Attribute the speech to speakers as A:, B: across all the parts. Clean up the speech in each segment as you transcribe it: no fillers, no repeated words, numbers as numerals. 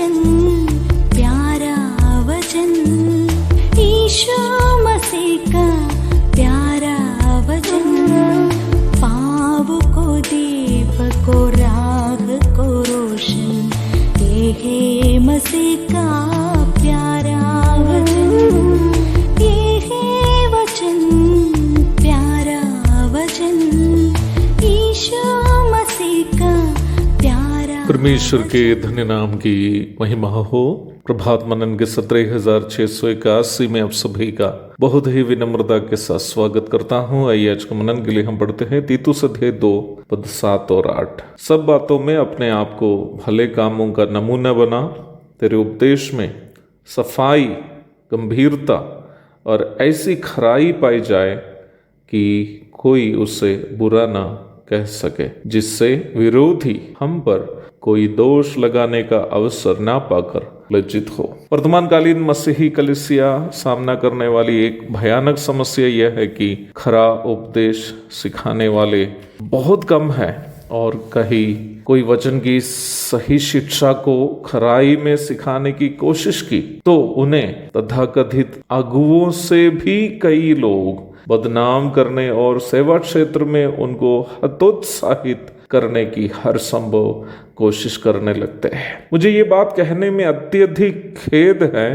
A: वचन, प्यारा वचन, यीशु मसीह का प्यारा वचन, पाँव को दीप को राह को रोशन, ये है मसीह का प्यारा वचन, ये है वचन, प्यारा वचन, यीशु मसीह का प्यारा।
B: परमेश्वर के धन्य नाम की महिमा हो। प्रभात मनन के 17,681 में आप सभी का बहुत ही विनम्रता के साथ स्वागत करता हूँ। आइए आज के मनन के लिए हम पढ़ते हैं तीतुस अध्याय 2 पद 7 और 8। सब बातों में अपने आप को भले कामों का नमूना बना, तेरे उपदेश में सफाई, गंभीरता और ऐसी खराई पाई जाए कि कोई उससे बुरा ना कह सके, जिससे विरोधी हम पर कोई दोष लगाने का अवसर ना पाकर लज्जित हो। वर्तमानकालीन मसीही कलीसिया सामना करने वाली एक भयानक समस्या यह है कि खरा उपदेश सिखाने वाले बहुत कम है, और कहीं कोई वचन की सही शिक्षा को खराई में सिखाने की कोशिश की तो उन्हें तथाकथित अगुओं से भी कई लोग बदनाम करने और सेवा क्षेत्र में उनको हतोत्साहित करने की हर संभव कोशिश करने लगते हैं। मुझे ये बात कहने में अत्यधिक खेद है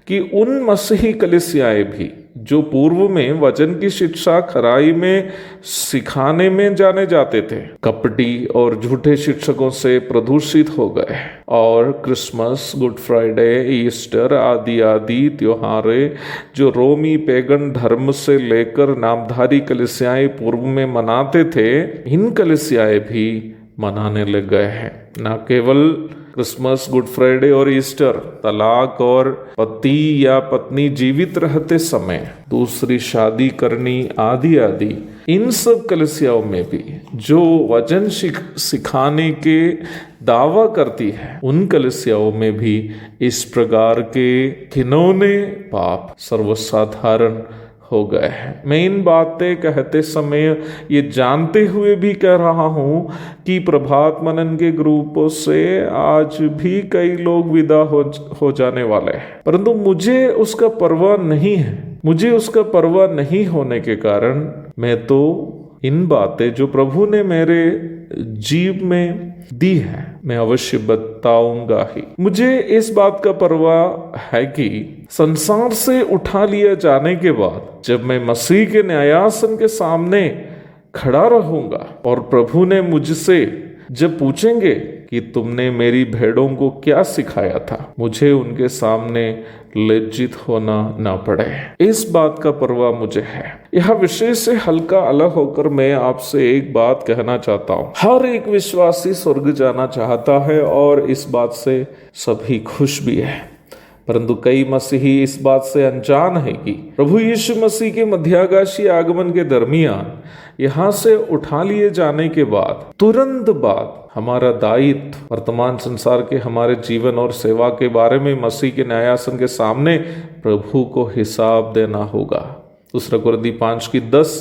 B: कि उन मसीही कलीसियाएं भी जो पूर्व में वचन की शिक्षा खराई में सिखाने में जाने जाते थे, कपटी और झूठे शिक्षकों से प्रदूषित हो गए और क्रिसमस, गुड फ्राइडे, ईस्टर आदि आदि त्योहारें जो रोमी पैगन धर्म से लेकर नामधारी कलीसियाएं पूर्व में मनाते थे, इन कलीसियाएं भी मनाने लग गए हैं। न केवल क्रिसमस, गुड फ्राइडे और ईस्टर, तलाक और पति या पत्नी जीवित रहते समय दूसरी शादी करनी आदि आदि, इन सब कलीसियाओं में भी जो वचन सिखाने के दावा करती है, उन कलीसियाओं में भी इस प्रकार के घिनौने पाप सर्वसाधारण हो गए हैं। मैं इन बातें कहते समय ये जानते हुए भी कह रहा हूँ कि प्रभात मनन के ग्रुपों से आज भी कई लोग विदा हो जाने वाले हैं, परंतु मुझे उसका परवाह नहीं है। मुझे उसका परवाह नहीं होने के कारण मैं तो इन बातें जो प्रभु ने मेरे जीव में दी है, मैं अवश्य बताऊंगा ही। मुझे इस बात का परवाह है कि संसार से उठा लिया जाने के बाद जब मैं मसीह के न्यायासन के सामने खड़ा रहूंगा और प्रभु ने मुझसे जब पूछेंगे कि तुमने मेरी भेड़ों को क्या सिखाया था, मुझे उनके सामने लज्जित होना ना पड़े, इस बात का परवाह मुझे है। यह विषय से हल्का अलग होकर मैं आपसे एक बात कहना चाहता हूँ। हर एक विश्वासी स्वर्ग जाना चाहता है और इस बात से सभी खुश भी है, परंतु कई मसीही इस बात से अनजान है कि प्रभु यीशु मसीह के मध्याकाशीय आगमन के दरमियान यहाँ से उठा लिए जाने के बाद तुरंत बाद हमारा दायित्व वर्तमान संसार के हमारे जीवन और सेवा के बारे में मसीह के न्यायासन के सामने प्रभु को हिसाब देना होगा। 2 कुरिन्थियों 5:10,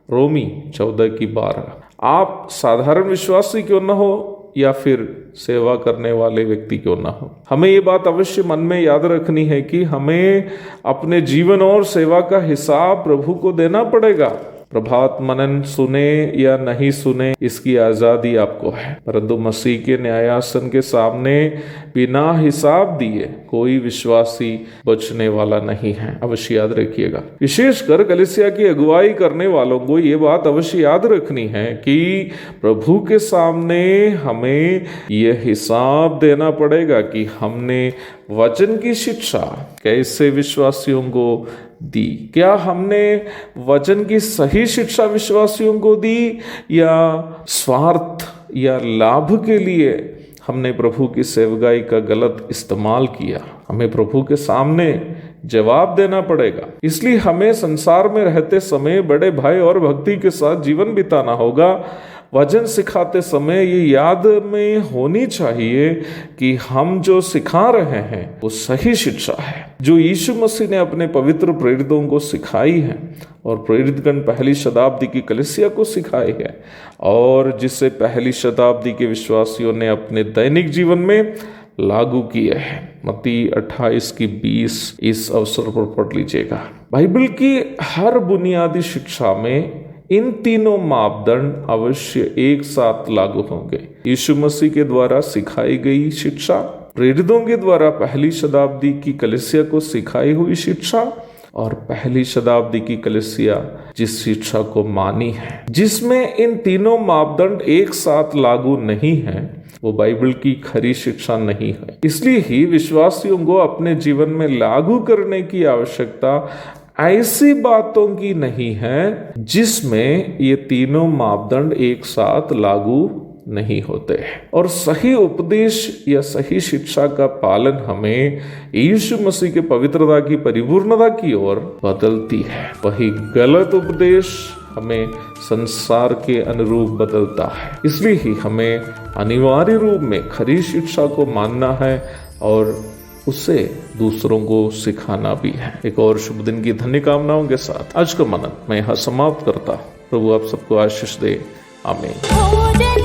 B: रोमी 14:12। आप साधारण विश्वासी क्यों न हो या फिर सेवा करने वाले व्यक्ति क्यों ना हो, हमें ये बात अवश्य मन में याद रखनी है कि हमें अपने जीवन और सेवा का हिसाब प्रभु को देना पड़ेगा। प्रभात मनन सुने या नहीं सुने, इसकी आजादी आपको है, परंतु मसीह के न्यायासन के सामने बिना हिसाब दिए कोई विश्वासी बचने वाला नहीं है। अवश्य याद रखिएगा। विशेषकर कलीसिया की अगुवाई करने वालों को ये बात अवश्य याद रखनी है कि प्रभु के सामने हमें यह हिसाब देना पड़ेगा कि हमने वचन की शिक्षा कैसे विश्वासियों को दी। क्या हमने वचन की सही शिक्षा विश्वासियों को दी या स्वार्थ या लाभ के लिए हमने प्रभु की सेवकाई का गलत इस्तेमाल किया? हमें प्रभु के सामने जवाब देना पड़ेगा। इसलिए हमें संसार में रहते समय बड़े भय और भक्ति के साथ जीवन बिताना होगा। वचन सिखाते समय ये याद में होनी चाहिए कि हम जो सिखा रहे हैं वो सही शिक्षा है, जो यीशु मसीह ने अपने पवित्र प्रेरितों को सिखाई है और प्रेरितगण पहली शताब्दी की कलीसिया को सिखाई है और जिसे पहली शताब्दी के विश्वासियों ने अपने दैनिक जीवन में लागू किए हैं। मत्ती 28 की 20 इस अवसर पर पढ़ लीजिएगा। बाइबल की हर बुनियादी शिक्षा में इन तीनों मापदंड अवश्य एक साथ लागू होंगे। यीशु मसीह के द्वारा सिखाई गई शिक्षा, प्रेरितों के द्वारा पहली शताब्दी की कलीसिया को सिखाई हुई शिक्षा, और पहली शताब्दी की कलीसिया जिस शिक्षा को मानी है, जिसमें इन तीनों मापदंड एक साथ लागू नहीं है, वो बाइबल की खरी शिक्षा नहीं है। इसलिए ही विश्वासियों को अपने जीवन में लागू करने की आवश्यकता ऐसी बातों की नहीं है जिसमें ये तीनों मापदंड एक साथ लागू नहीं होते हैं। और सही उपदेश या सही शिक्षा का पालन हमें यीशु मसीह के पवित्रता की परिपूर्णता की ओर बदलती है। वही गलत उपदेश हमें संसार के अनुरूप बदलता है। इसलिए ही हमें अनिवार्य रूप में खरी शिक्षा को मानना है और उसे दूसरों को सिखाना भी है। एक और शुभ दिन की धन्य कामनाओं के साथ आज का मनन मैं यहाँ समाप्त करता हूँ। प्रभु आप सबको आशीष दे। आमीन।